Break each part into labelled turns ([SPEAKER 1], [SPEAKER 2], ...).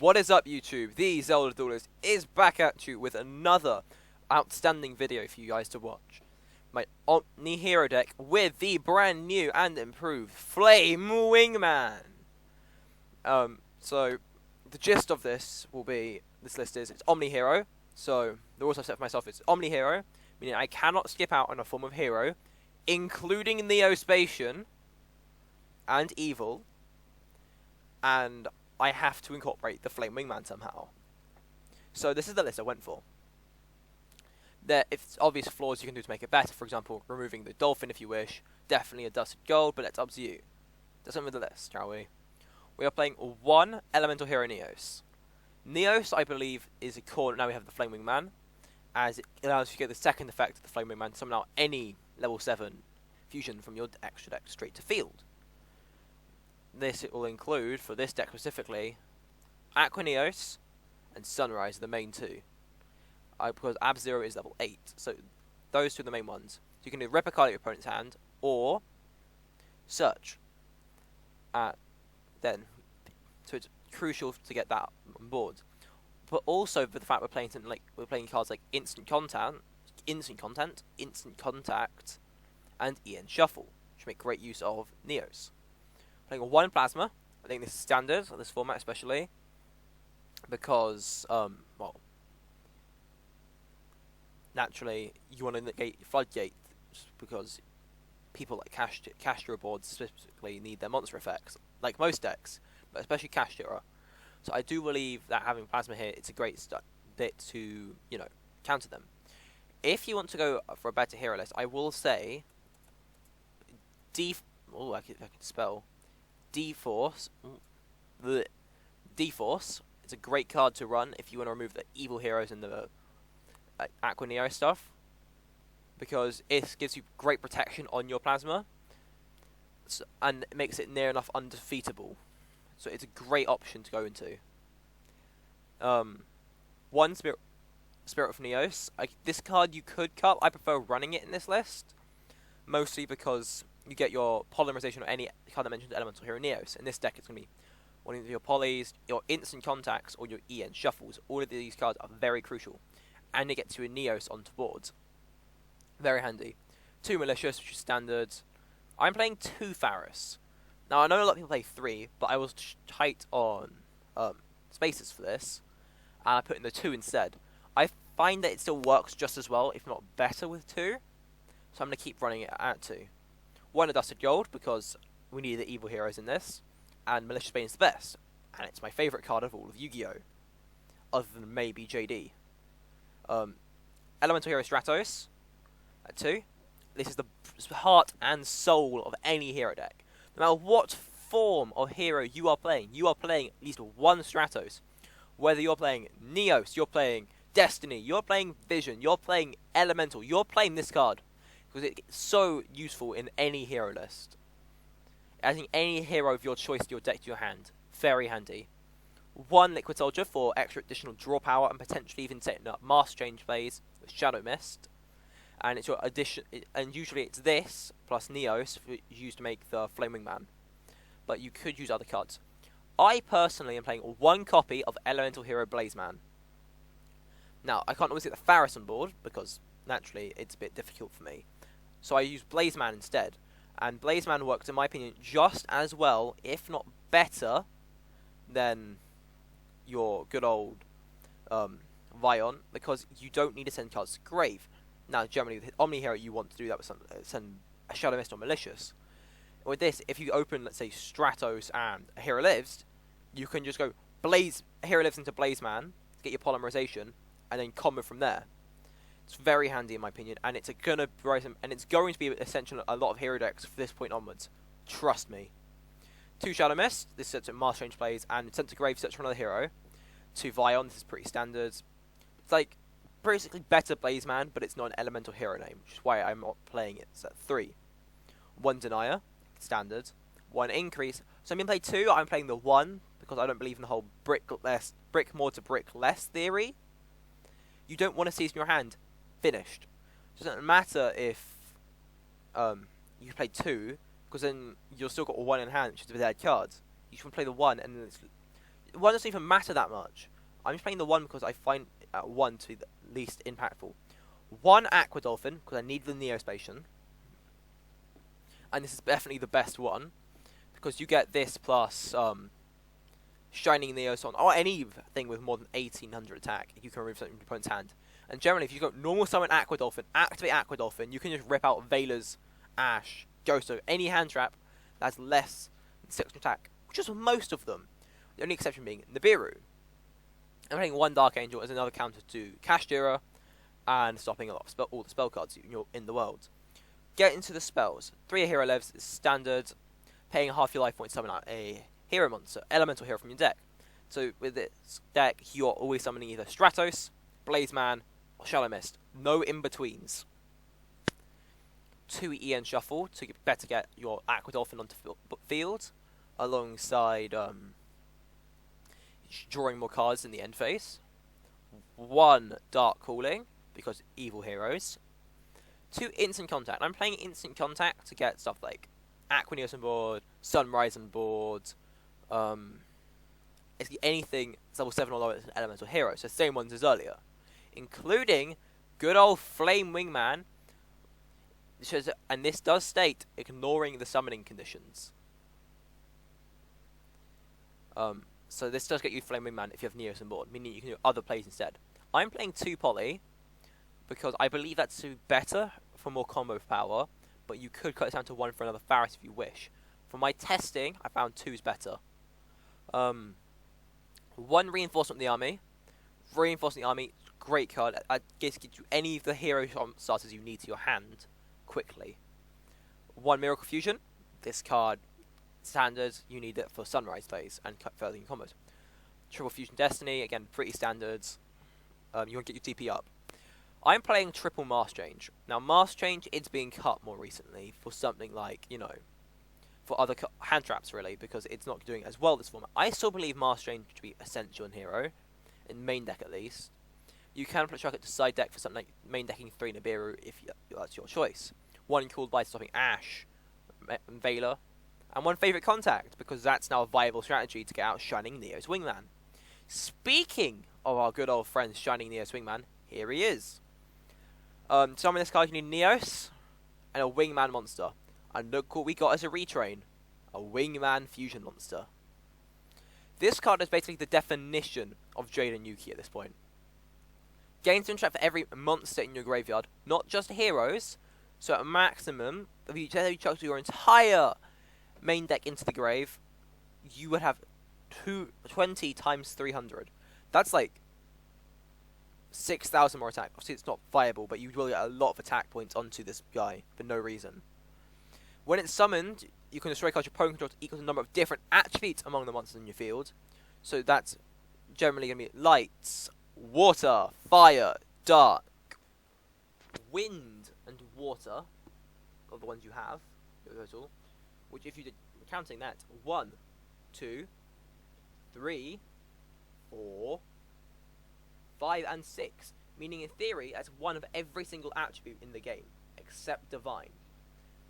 [SPEAKER 1] What is up, YouTube? The Zelda Duelist is back at you with another outstanding video for you guys to watch. My Omni-Hero deck with the brand new and improved Flame Wingman. So the gist of this will be, this list is, it's Omni-Hero. So the rules I've set for myself is Omni-Hero, meaning I cannot skip out on a form of hero, including Neospatian and Evil, and I have to incorporate the Flame Wingman somehow. So this is the list I went for. If obvious flaws you can do to make it better, for example, removing the dolphin if you wish, definitely a dusted gold, but that's up to you. That's on with the list, shall we? We are playing one elemental hero, Neos. Neos, I believe, is a core. Now we have the Flame Wingman, as it allows you to get the second effect of the Flame Wingman, summon out any level 7 fusion from your extra deck straight to field. This it will include, for this deck specifically, Aquaneos and Sunrise are the main two. Because Ab-Zero is level 8, so those two are the main ones. So you can do Rip a card at your opponent's hand, or Search. So it's crucial to get that on board. But also for the fact we're playing something like cards like Instant Contact, and Ian Shuffle, which make great use of Neos. Playing a 1 Plasma. I think this is standard on this format, especially because, naturally you want to negate Floodgate, because people like Castro boards specifically need their monster effects, like most decks, but especially Castro. So I do believe that having Plasma here, it's a great bit to, counter them. If you want to go for a better hero list, I will say I could spell D-Force. D-Force. It's a great card to run if you want to remove the evil heroes and the Aquaneo stuff, because it gives you great protection on your Plasma, and it makes it near enough undefeatable. So it's a great option to go into. One Spirit of Neos. This card you could cut. I prefer running it in this list, mostly because you get your polymerization or any card that mentions elemental hero Neos. In this deck, it's going to be one of your polys, your instant contacts, or your EN shuffles. All of these cards are very crucial, and it gets you a Neos onto board. Very handy. 2 Malicious, which is standard. I'm playing 2 Faris. Now, I know a lot of people play 3, but I was tight on spaces for this, and I put in the 2 instead. I find that it still works just as well, if not better, with 2, so I'm going to keep running it at 2. 1 Dusted Gold, because we need the evil heroes in this, and Malicious Bane is the best, and it's my favourite card of all of Yu-Gi-Oh! Other than maybe JD. Elemental Hero Stratos at 2. This is the heart and soul of any hero deck. No matter what form of hero you are playing at least 1 Stratos. Whether you're playing Neos, you're playing Destiny, you're playing Vision, you're playing Elemental, you're playing this card, because it's so useful in any hero list. Adding any hero of your choice to your deck to your hand, very handy. 1 Liquid Soldier for extra additional draw power and potentially even setting up Master Change plays with Shadow Mist. And it's your addition, and usually it's this plus Neos used to make the Flame Wingman. But you could use other cards. I personally am playing 1 copy of Elemental Hero Blazeman. Now, I can't always get the Faris on board, because naturally it's a bit difficult for me. So I use Blazeman instead. And Blazeman works, in my opinion, just as well, if not better, than your good old Vion, because you don't need to send cards to grave. Now, generally, with Omni-Hero, you want to do that with send a Shadow Mist or Malicious. With this, if you open, let's say, Stratos and a Hero Lives, you can just go Hero Lives into Blazeman, get your polymerization, and then combo from there. It's very handy in my opinion, and it's going to be essential in a lot of hero decks from this point onwards. Trust me. 2 Shadow Mist, this sets up Master Change plays, and sent to grave search for another hero. 2 Vion, this is pretty standard. It's like basically better Blazeman, but it's not an elemental hero name, which is why I'm not playing it. It's at 3. 1 Denier, standard. 1 Increase. So I'm going to play 2. I'm playing the 1 because I don't believe in the whole brick more to brick less theory. You don't want to see it in your hand. Finished. It doesn't matter if you play 2, because then you've still got 1 in hand, which is a dead card. You should play the 1, and then one doesn't even matter that much. I'm just playing the 1 because I find 1 to be the least impactful. 1 Aqua Dolphin, because I need the Neospatian. And this is definitely the best one, because you get this plus Shining Neos on, or anything with more than 1800 attack, you can remove something from your opponent's hand. And generally, if you go normal summon Aqua Dolphin, activate Aqua Dolphin, you can just rip out Veiler's, Ash, Ghost, any hand trap that has less than 6 attack, which is most of them. The only exception being Nibiru. I'm playing 1 Dark Angel as another counter to Kashtira, and stopping all the spell cards in the world. Get into the spells. 3 hero levels is standard. Paying half your life point to summon out a hero monster, elemental hero from your deck. So with this deck, you're always summoning either Stratos, Blazeman, or Shallow Mist. No in-betweens. 2 EN Shuffle to better get your Aqua Dolphin onto field, alongside drawing more cards in the end phase. 1 Dark Calling, because evil heroes. 2 Instant Contact. I'm playing Instant Contact to get stuff like Aquaneos on board, Sunrise on board, basically anything that's level 7 or lower as an elemental hero, so same ones as earlier. Including good old Flame Wingman, and this does state ignoring the summoning conditions. So this does get you Flame Wingman if you have Neos on board, meaning you can do other plays instead. I'm playing 2 Poly, because I believe that's better for more combo power, but you could cut it down to 1 for another Pharos if you wish. For my testing, I found 2 is better. 1 Reinforcement of the Army. Reinforcement of the Army, great card. I guess it gives you any of the hero starters you need to your hand quickly. 1 Miracle Fusion. This card, standard, you need it for Sunrise phase and cut further in combos. Triple Fusion Destiny, again, pretty standard. You want to get your TP up. I'm playing triple Mask Change. Now, Mask Change, it's being cut more recently for something like, for other hand traps, really, because it's not doing as well this format. I still believe Mask Change to be essential in Hero, in main deck at least. You can chuck it to side deck for something like main decking 3 Nibiru if that's your choice. 1 Cooled by stopping Ash, and Veiler, and 1 Favorite Contact, because that's now a viable strategy to get out Shining Neos Wingman. Speaking of our good old friend Shining Neos Wingman, here he is. To summon this card, you need Neos and a Wingman monster. And look what we got as a retrain. A Wingman fusion monster. This card is basically the definition of Jade and Yuki at this point. Gain 2 trap for every monster in your graveyard, not just heroes. So at maximum, if you chuck your entire main deck into the grave, you would have 20 times 300. That's like 6,000 more attack. Obviously, it's not viable, but you will get a lot of attack points onto this guy for no reason. When it's summoned, you can destroy cards your opponent controls equal to the number of different attributes among the monsters in your field. So that's generally going to be lights, water, fire, dark, wind, and water are the ones you have. Total. Which, if you did counting that, 1, 2, 3, 4, 5, and 6. Meaning, in theory, that's 1 of every single attribute in the game, except Divine,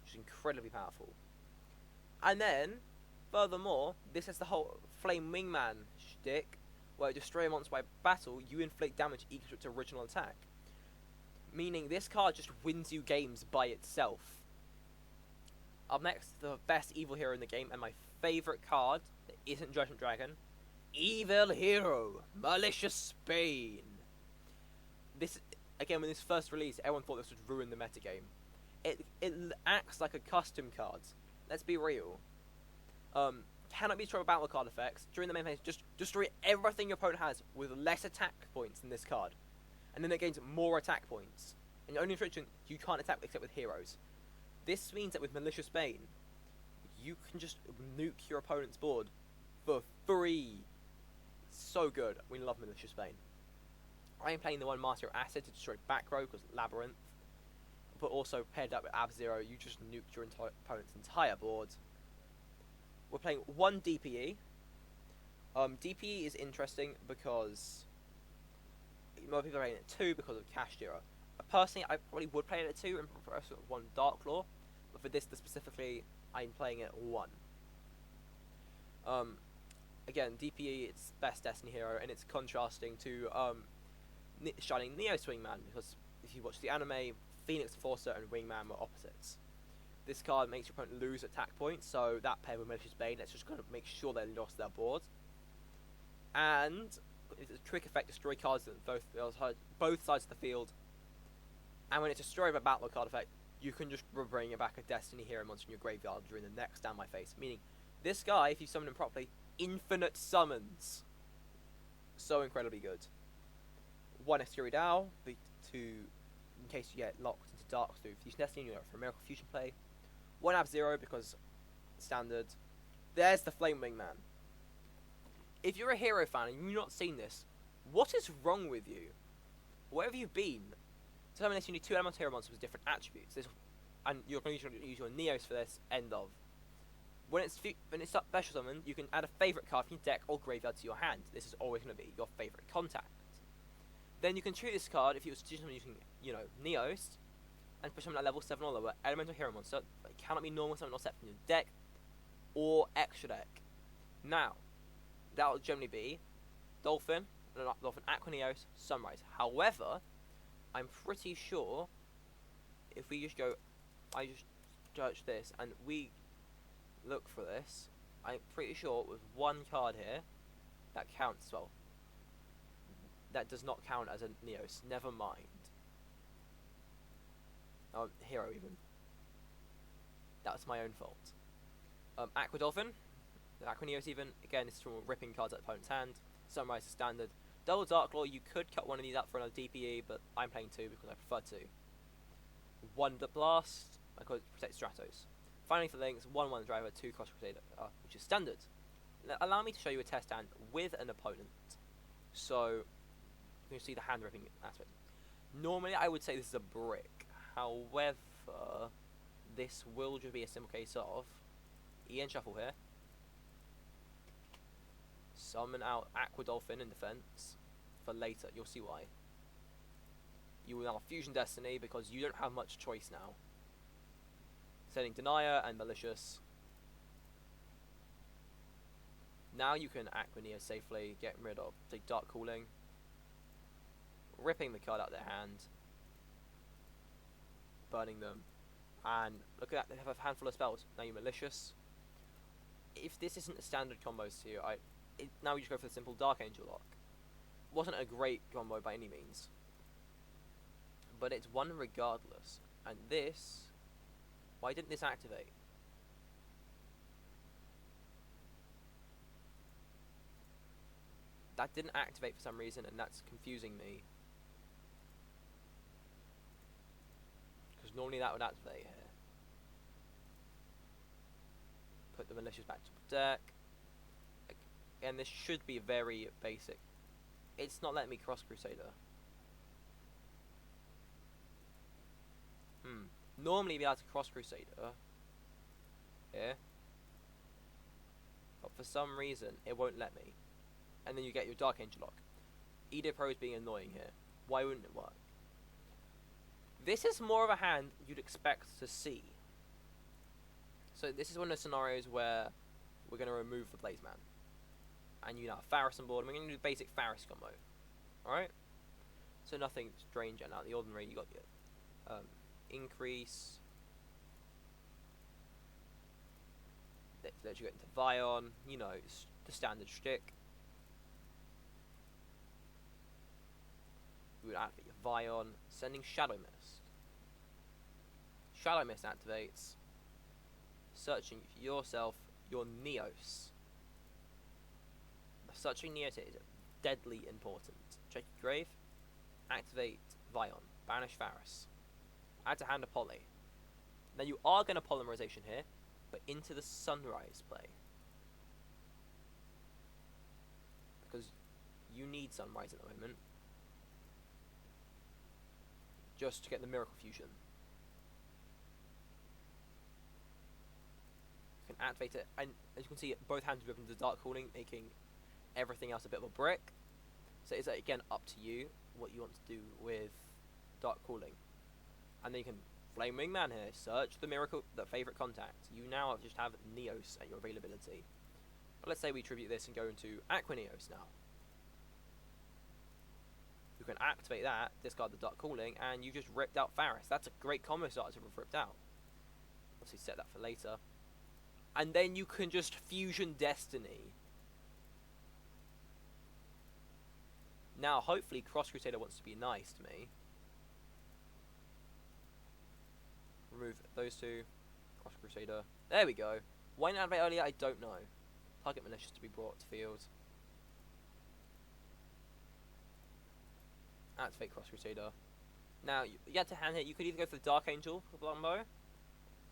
[SPEAKER 1] which is incredibly powerful. And then, furthermore, this has the whole Flame Wingman shtick, where destroy a monster by battle, you inflict damage equal to its original attack. Meaning, this card just wins you games by itself. Up next, the best evil hero in the game, and my favourite card that isn't Judgment Dragon, Evil Hero, Malicious Spain. This, again, when this first released, everyone thought this would ruin the metagame. It acts like a custom card. Let's be real. Cannot be destroyed with battle card effects. During the main phase, just destroy everything your opponent has with less attack points than this card. And then it gains more attack points. And the only restriction, you can't attack except with heroes. This means that with Malicious Spain, you can just nuke your opponent's board for free. So good. We love Malicious Spain. I am playing the 1 Master Acid to destroy back row because Labyrinth. But also paired up with Ab-Zero, you just nuked your opponent's entire board. We're playing 1 DPE. DPE is interesting because more people are playing it 2 because of Kashtira. Personally, I probably would play it at 2 and prefer 1 Dark Claw, but for this specifically, I'm playing it at 1. again, DPE, it's best Destiny hero, and it's contrasting to Shining Neo's Wingman, because if you watch the anime, Phoenix Forcer and Wingman were opposites. This card makes your opponent lose attack points, so that paired with Malicious Bane, let's just kind of make sure they lost their board. And it's a trick effect, destroy cards on both sides of the field. And when it's destroyed by battle card effect, you can just bring it back a Destiny hero monster in your graveyard during the next standby phase. Meaning, this guy, if you summon him properly, infinite summons. So incredibly good. 1 Exterior Dow, in case you get locked into Dark through Fusion Destiny, you go for a Miracle Fusion play. 1 Ab-Zero because standard. There's the Flame Wingman. If you're a hero fan and you've not seen this, what is wrong with you? Where have you been? Determination, you need 2 elemental hero monsters with different attributes. And you're going to use your Neos for this, end of. When it's special summoned, you can add a favourite card from your deck or graveyard to your hand. This is always going to be your favourite contact. Then you can treat this card, if you were using, Neos, and push summon at level 7 or lower, elemental hero monster, but it cannot be normal summon or set from your deck, or extra deck. Now, that will generally be Dolphin, Aqua Neos, Sunrise. However, I'm pretty sure if we just go, I just search this and we look for this, I'm pretty sure with one card here that counts as well. That does not count as a Neos. Never mind. Oh, hero even. That's my own fault. Aqua Dolphin. Aqua Neos even. Again, this is from ripping cards at the opponent's hand. Sunrise is standard. Double Dark Claw, you could cut one of these up for another DPE, but I'm playing 2 because I prefer to. Wonder Blast, because it protects Stratos. Finally for links, 1-1 Driver, 2 Cross Crusader, which is standard. Allow me to show you a test hand with an opponent. So, you can see the hand ripping aspect. Normally I would say this is a brick. However, this will just be a simple case of EN Shuffle here. Summon out Aqua Dolphin in defense for later. You'll see why. You will now Fusion Destiny because you don't have much choice now. Setting Denier and Malicious. Now you can Aqua Neo safely, getting rid of, say, Dark Cooling. Ripping the card out of their hand. Burning them. And look at that, they have a handful of spells. Now you're Malicious. If this isn't a standard combos to you, now we just go for the simple Dark Angel lock. Wasn't a great combo by any means, but it's one regardless. And this, why didn't this activate? That didn't activate for some reason, and that's confusing me. Because normally that would activate here. Put the Malicious back to the deck. And this should be very basic. It's not letting me Cross Crusader. Normally you'd be able to Cross Crusader here, but for some reason it won't let me. And then you get your Dark Angel lock. Edo Pro is being annoying here. Why wouldn't it work? This is more of a hand you'd expect to see. So this is one of the scenarios where we're going to remove the Blaze Man. And you now have Faris on board, and we're going to do basic Faris combo. Alright? So nothing strange and out of the ordinary. You got your increase. Let you get into Vion. You know, the standard shtick. We would activate your Vion, sending Shadow Mist. Shadow Mist activates. Searching for yourself, your Neos. Searching Neos is deadly important. Check your grave. Activate Vion. Banish Faris. Add to hand a Poly. Now you are going to Polymerization here, but into the Sunrise play. Because you need Sunrise at the moment. Just to get the Miracle Fusion. You can activate it, and as you can see, both hands are open to Dark Cooling, making everything else a bit of a brick. So it's again up to you what you want to do with Dark Cooling. And then you can Flame Wingman here, search the favourite contact. You now just have Neos at your availability. But let's say we tribute this and go into Aquanios now. You can activate that, discard the Dark Calling, and you just ripped out Faris. That's a great combo starter to have ripped out. Obviously set that for later. And then you can just Fusion Destiny. Now, hopefully, Cross Crusader wants to be nice to me. Remove those two. Cross Crusader. There we go. Why not activate earlier? I don't know. Target malicious to be brought to field. Activate Cross Crusader. Now, you have to hand hit. You could either go for the Dark Angel for Blumbo,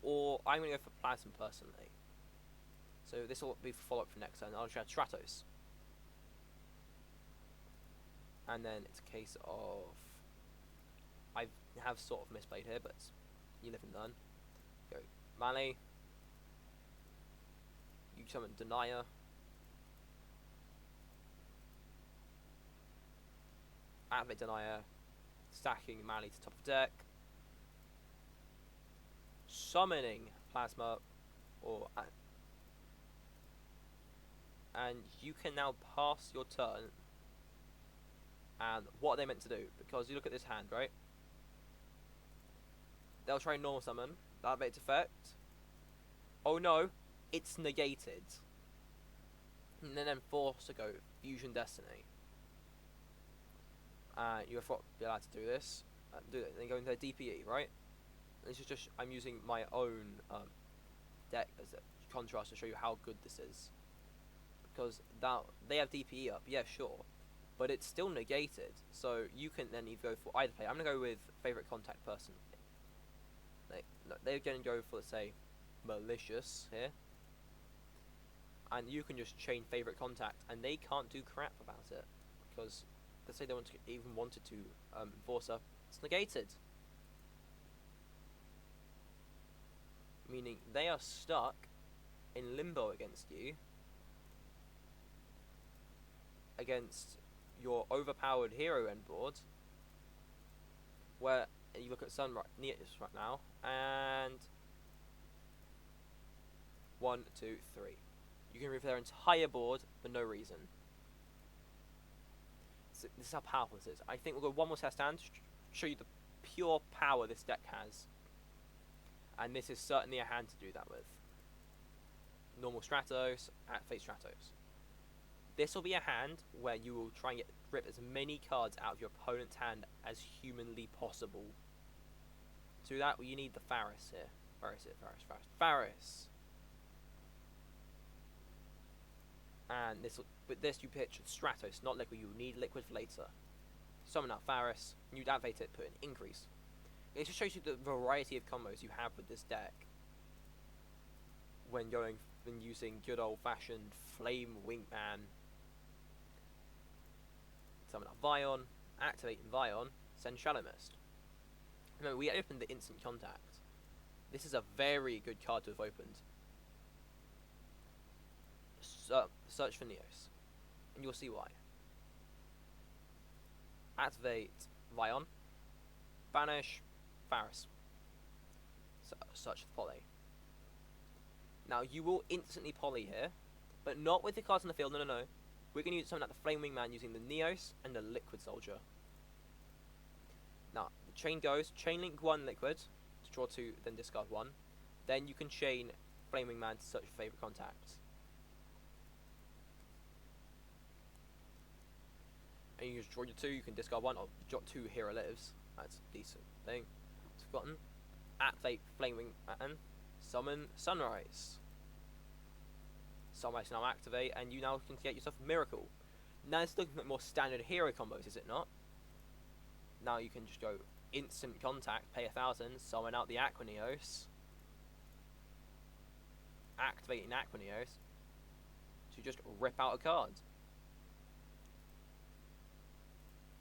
[SPEAKER 1] or I'm going to go for Plasm personally. So this will be follow up for next turn. I'll try Stratos. And then it's a case of... I have sort of misplayed here, but you live and learn. Go Melee. You summon Denier. Activate Denier. Stacking Melee to top of deck. Summoning Plasma. And you can now pass your turn. And what are they meant to do? Because you look at this hand, right? They'll try normal summon. That makes effect. Oh no, it's negated. And then forced to go Fusion Destiny. You're allowed to do this. Do that. Then go into their DPE, right? This is just I'm using my own deck as a contrast to show you how good this is. Because they have DPE up, yeah, sure, but it's still negated. So you can then either go for either play. I'm gonna go with favorite contact personally. They're gonna go for, let's say, malicious here, and you can just chain favorite contact, and they can't do crap about it because let's say they even wanted to enforcer, it's negated, meaning they are stuck in limbo against you, against your overpowered hero end board, where you look at Sunrise right now, and 1, 2, 3. You can remove their entire board for no reason. So this is how powerful this is. I think we'll go one more test stand to show you the pure power this deck has. And this is certainly a hand to do that with. Normal Stratos, activate Stratos. This will be a hand where you will try and rip as many cards out of your opponent's hand as humanly possible. To do that, you need the Faris here. Faris. And with this you pitch Stratos, not Liquid. You need Liquid for later. Summon out Faris, you activate it, put an increase. It just shows you the variety of combos you have with this deck when using good old fashioned Flame Wingman. Summon out Vion, activate Vion, send Shadow Mist. Remember, we opened the instant contact. This is a very good card to have opened. Search for Neos, and you'll see why. Activate Vion, banish Faris. Search for Poly. Now you will instantly Poly here, but not with the cards on the field. No. We're going to use something like the Flame Wingman using the Neos and the Liquid Soldier. Now the chain goes chain link 1 Liquid to draw 2, then discard 1. Then you can chain Flame Wingman to search for favorite contacts. And you just draw your 2, you can discard 1, or drop 2 hero lives. That's a decent thing. It's forgotten. Activate Flame Wingman, summon Sunrise. Sunrise now activate, and you now can get yourself a Miracle. Now it's looking at more standard hero combos, is it not? Now you can just go instant contact, pay 1,000, summon out the Aquanios. Activating Aquanios to just rip out a card.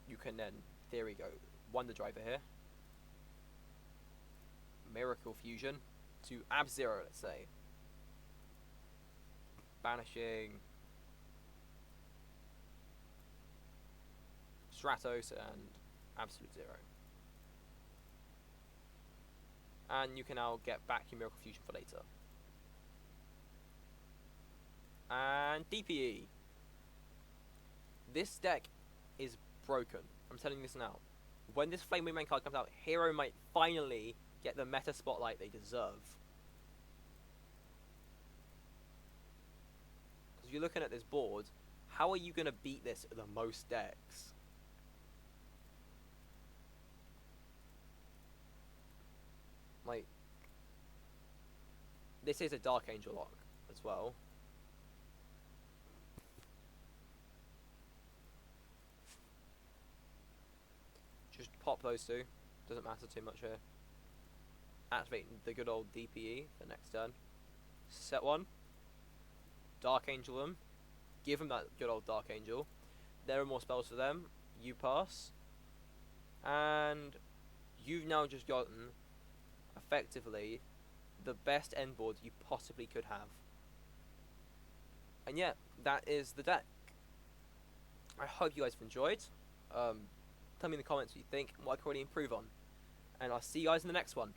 [SPEAKER 1] You can then, theory, go Wonder Driver here. Miracle Fusion to Ab-Zero, let's say. Banishing Stratos and Absolute Zero. And you can now get back your Miracle Fusion for later. And DPE. This deck is broken. I'm telling you this now. When this Flame Wingman card comes out, Hero might finally get the meta spotlight they deserve. Because you're looking at this board, how are you going to beat this at the most decks? Like, this is a Dark Angel lock as well. Just pop those two. Doesn't matter too much here. Activate the good old DPE for next turn. Set one. Dark Angel them. Give them that good old Dark Angel. There are more spells for them. You pass. And you've now just gotten, effectively, the best end board you possibly could have. And yeah, that is the deck. I hope you guys have enjoyed. Tell me in the comments what you think and what I can really improve on. And I'll see you guys in the next one.